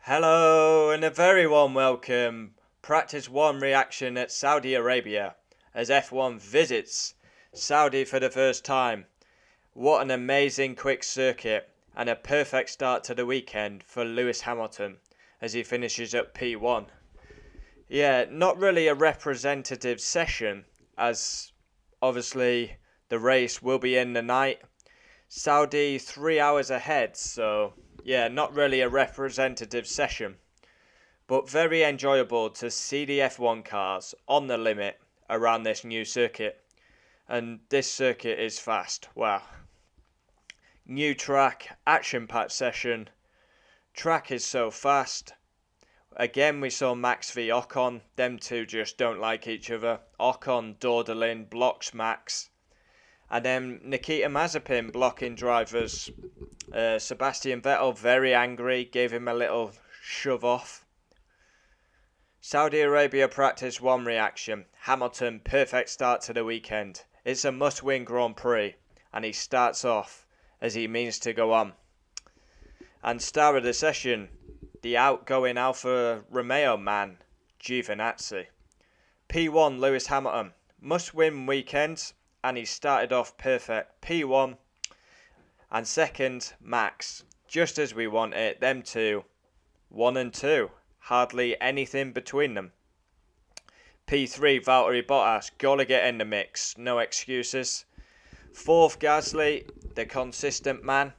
Hello and a very warm welcome. Practice 1 reaction at Saudi Arabia as F1 visits Saudi for the first time. What an amazing quick circuit and a perfect start to the weekend for Lewis Hamilton as he finishes at P1. Yeah, not really a representative session as obviously the race will be in the night. Saudi 3 hours ahead, so yeah, not really a representative session, but very enjoyable to see the F1 cars on the limit around this new circuit. And this circuit is fast. Wow. New track, action-packed session. Track is so fast. Again, we saw Max v Ocon. Them two just don't like each other. Ocon dawdling, blocks Max. And then Nikita Mazepin blocking drivers. Sebastian Vettel very angry, gave him a little shove off. Saudi Arabia practice 1 reaction. Hamilton, perfect start to the weekend. It's a must-win Grand Prix, and he starts off as he means to go on. And star of the session, the outgoing Alfa Romeo man, Giovinazzi. P1 Lewis Hamilton, must-win weekend. And he started off perfect. P1 and second Max. Just as we want it. Them two. 1 and 2. Hardly anything between them. P3 Valtteri Bottas. Gotta get in the mix. No excuses. 4th Gasly. The consistent man.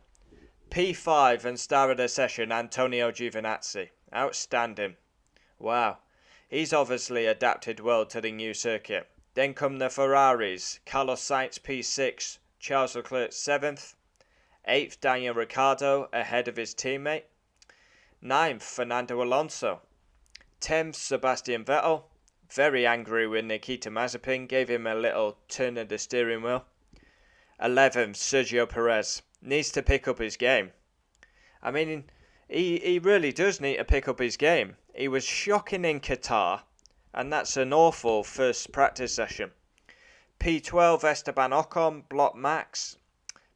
P5 and star of the session Antonio Giovinazzi. Outstanding. Wow. He's obviously adapted well to the new circuit. Then come the Ferraris, Carlos Sainz P6, Charles Leclerc 7th, 8th Daniel Ricciardo ahead of his teammate, 9th Fernando Alonso, 10th Sebastian Vettel, very angry with Nikita Mazepin, gave him a little turn of the steering wheel, 11th Sergio Perez, needs to pick up his game. I mean, he really does need to pick up his game. He was shocking in Qatar. And that's an awful first practice session. P12 Esteban Ocon, block Max.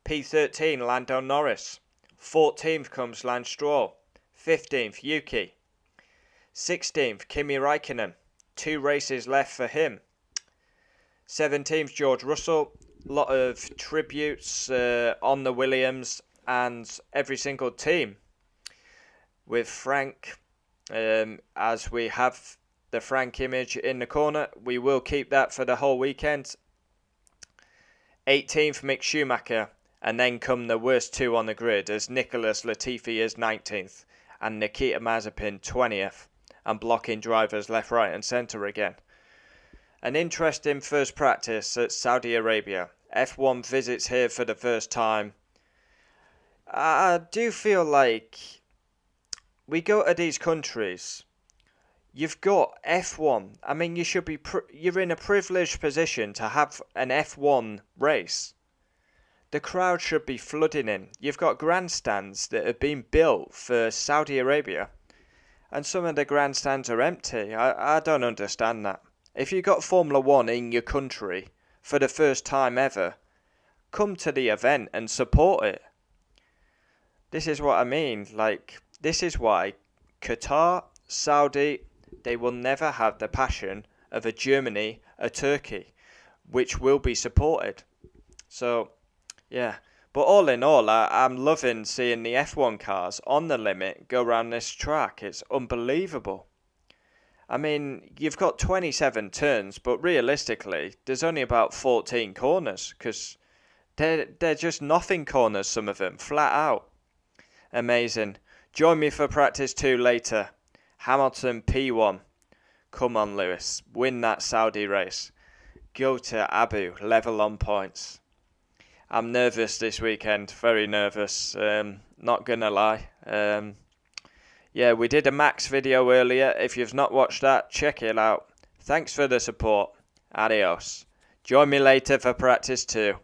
P13 Lando Norris. 14th comes Lance Stroll. 15th Yuki. 16th Kimi Raikkonen. 2 races left for him. 17th George Russell. Lot of tributes on the Williams and every single team. With Frank, as we have the Frank image in the corner. We will keep that for the whole weekend. 18th Mick Schumacher. And then come the worst 2 on the grid as Nicholas Latifi is 19th and Nikita Mazepin 20th. And blocking drivers left, right and centre again. An interesting first practice at Saudi Arabia. F1 visits here for the first time. I do feel like we go to these countries. You've got F1. I mean, you should be. You're in a privileged position to have an F1 race. The crowd should be flooding in. You've got grandstands that have been built for Saudi Arabia, and some of the grandstands are empty. I don't understand that. If you got Formula 1 in your country for the first time ever, come to the event and support it. This is what I mean. Like, this is why Qatar, Saudi, they will never have the passion of a Germany, a Turkey, which will be supported. So, yeah. But all in all, I'm loving seeing the F1 cars on the limit go around this track. It's unbelievable. I mean, you've got 27 turns, but realistically, there's only about 14 corners, because they're just nothing corners, some of them, flat out. Amazing. Join me for practice 2 later. Hamilton P1. Come on, Lewis. Win that Saudi race. Go to Abu. Level on points. I'm nervous this weekend. Very nervous. Not gonna lie. Yeah, we did a Max video earlier. If you've not watched that, check it out. Thanks for the support. Adios. Join me later for practice 2.